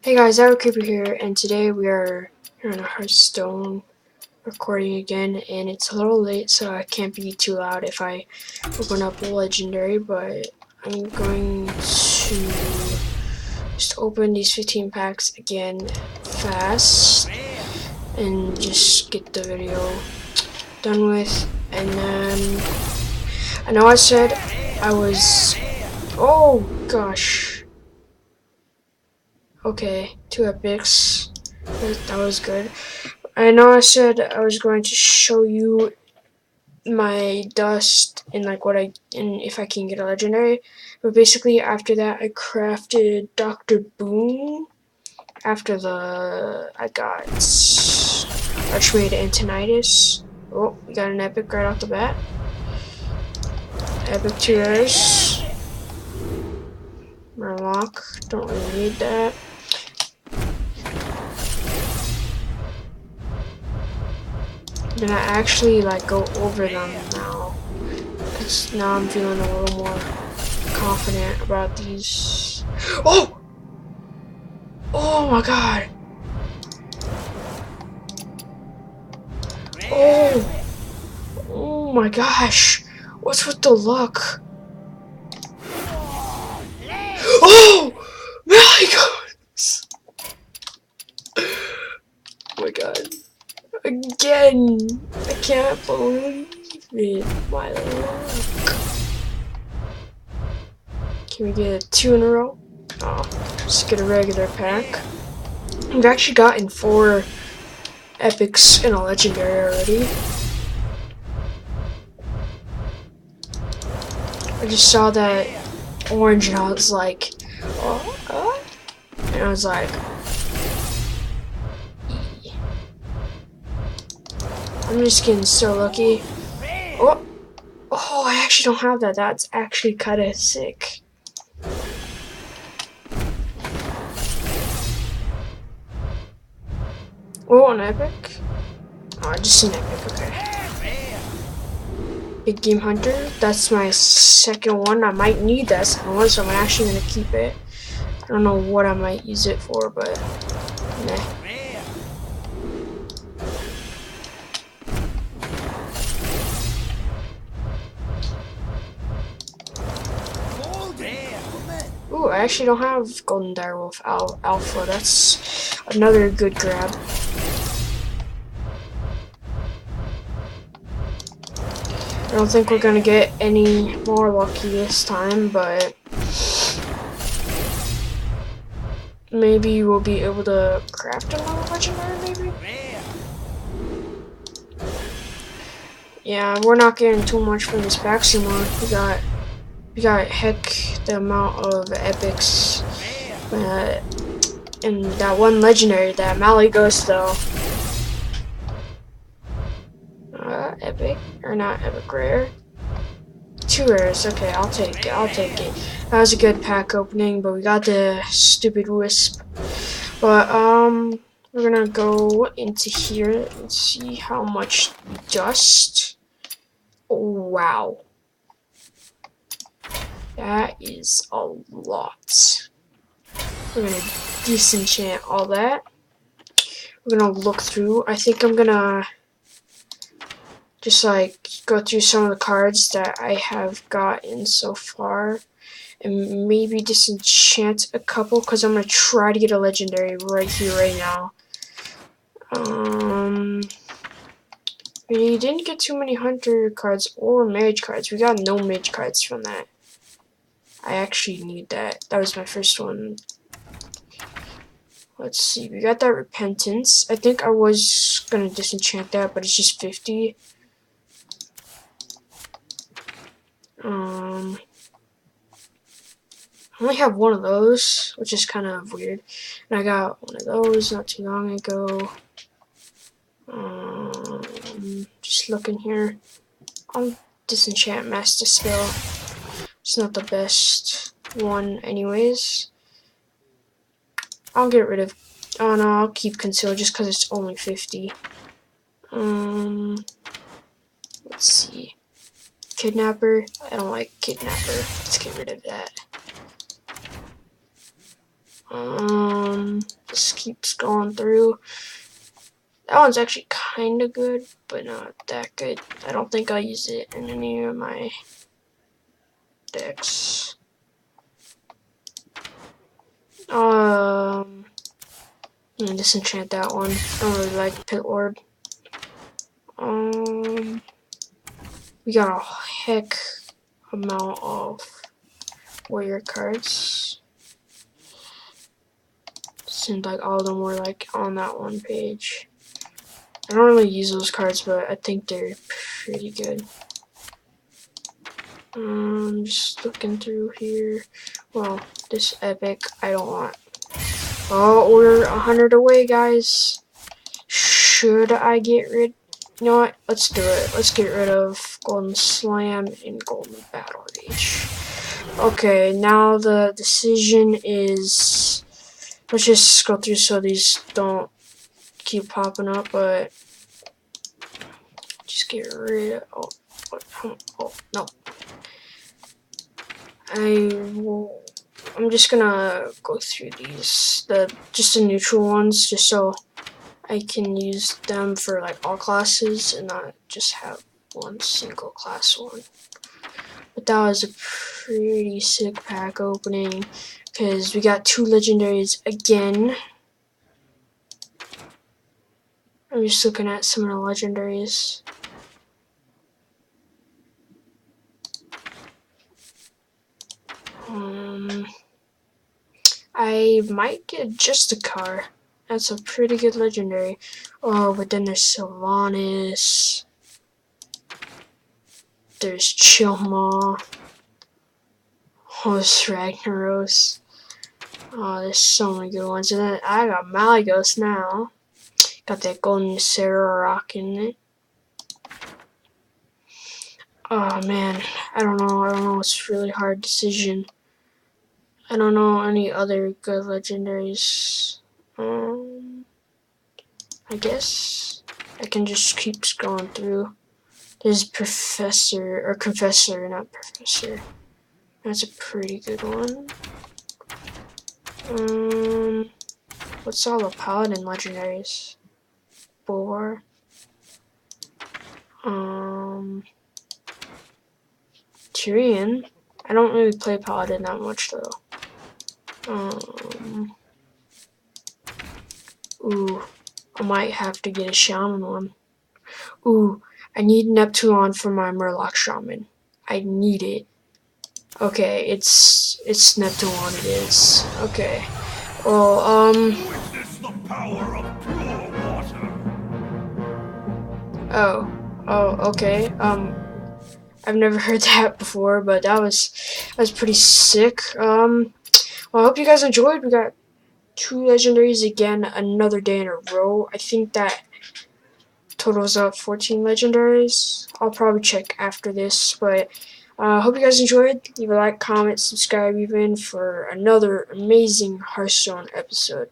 Hey guys, Creeper here, and today we are here on a Hearthstone recording again, and it's a little late, so I can't be too loud if I open up a legendary, but I'm going to just open these 15 packs again fast, and just get the video done with, and then, I know I said I was, oh gosh. Okay, 2 epics. That was good. I know I said I was going to show you my dust and like if I can get a legendary, but basically after that I crafted Dr. Boom. After I got Archmaid Antonitis. Oh, we got an epic right off the bat. Epic 2 rares. Murloc, don't really need that. Then I actually like go over them now, because now I'm feeling a little more confident about these. Oh! Oh my god! Oh! Oh my gosh! What's with the luck? Oh! My goodness! Oh my god. Again! I can't believe it. My luck. Can we get 2 in a row? Oh, just get a regular pack. We've actually gotten 4 epics and a legendary already. I just saw that orange and I was like, oh, and I was like, I'm just getting so lucky. Oh, oh, I actually don't have that. That's actually kind of sick. Oh, an epic? Oh, just an epic, okay. Big Game Hunter, that's my second one. I might need that second one, so I'm actually going to keep it. I don't know what I might use it for, but nah. Ooh, I actually don't have Golden Direwolf Alpha. That's another good grab. I don't think we're gonna get any more lucky this time, but maybe we'll be able to craft another legendary, maybe? Yeah, we're not getting too much from this pack anymore. We got heck the amount of epics, and that one legendary, that Mally Ghost though. Epic, or not epic, rare. 2 rares, okay, I'll take it. That was a good pack opening, but we got the stupid wisp. But, we're gonna go into here and see how much dust. Oh, wow. That is a lot. We're gonna disenchant all that. We're gonna look through. I think I'm gonna just like go through some of the cards that I have gotten so far and maybe disenchant a couple, because I'm gonna try to get a legendary right here, right now. We didn't get too many hunter cards or mage cards. We got no mage cards from that. I actually need that. That was my first one. Let's see, we got that repentance. I think I was gonna disenchant that, but it's just 50. I only have one of those, which is kind of weird. And I got one of those not too long ago. Just looking here. I'll disenchant Master Spell. It's not the best one anyways. I'll get rid of... Oh no, I'll keep Conceal just because it's only 50. Let's see. Kidnapper. I don't like Kidnapper. Let's get rid of that. Just keeps going through. That one's actually kind of good, but not that good. I don't think I'll use it in any of my decks. Disenchant that one. I don't really like Pit Lord. We got a heck amount of warrior cards. Seemed like all of them were like on that one page. I don't really use those cards, but I think they're pretty good. Just looking through here. Well, this epic I don't want. Oh, we're 100 away, guys. Should I get rid? You know what? Let's do it. Let's get rid of Golden Slam and Golden Battle Rage. Okay, now the decision is, let's just go through so these don't keep popping up, but just get rid of, oh no. I'm just gonna go through these, just the neutral ones, just so I can use them for like all classes and not just have one single class one. But that was a pretty sick pack opening because we got 2 legendaries again. I'm just looking at some of the legendaries. I might get just a car. That's a pretty good legendary. Oh, but then there's Sylvanas. There's Chilma. Oh, there's Ragnaros. Oh, there's so many good ones. And then I got Malygos now. Got that golden Sarah rock in it. Oh man, I don't know. It's a really hard decision. I don't know any other good legendaries. I guess I can just keep scrolling through. There's Professor, or Confessor, not Professor. That's a pretty good one. What's all the Paladin legendaries? Boar. Tyrion. I don't really play Paladin that much though. Ooh, I might have to get a Shaman one. Ooh, I need Neptulon for my Murloc Shaman. I need it. Okay, it's Neptulon it is. Okay. Well, Oh, okay. I've never heard that before, but that was pretty sick. Well, I hope you guys enjoyed. We got 2 legendaries again, another day in a row. I think that totals up 14 legendaries. I'll probably check after this, but hope you guys enjoyed. Leave a like, comment, subscribe even for another amazing Hearthstone episode.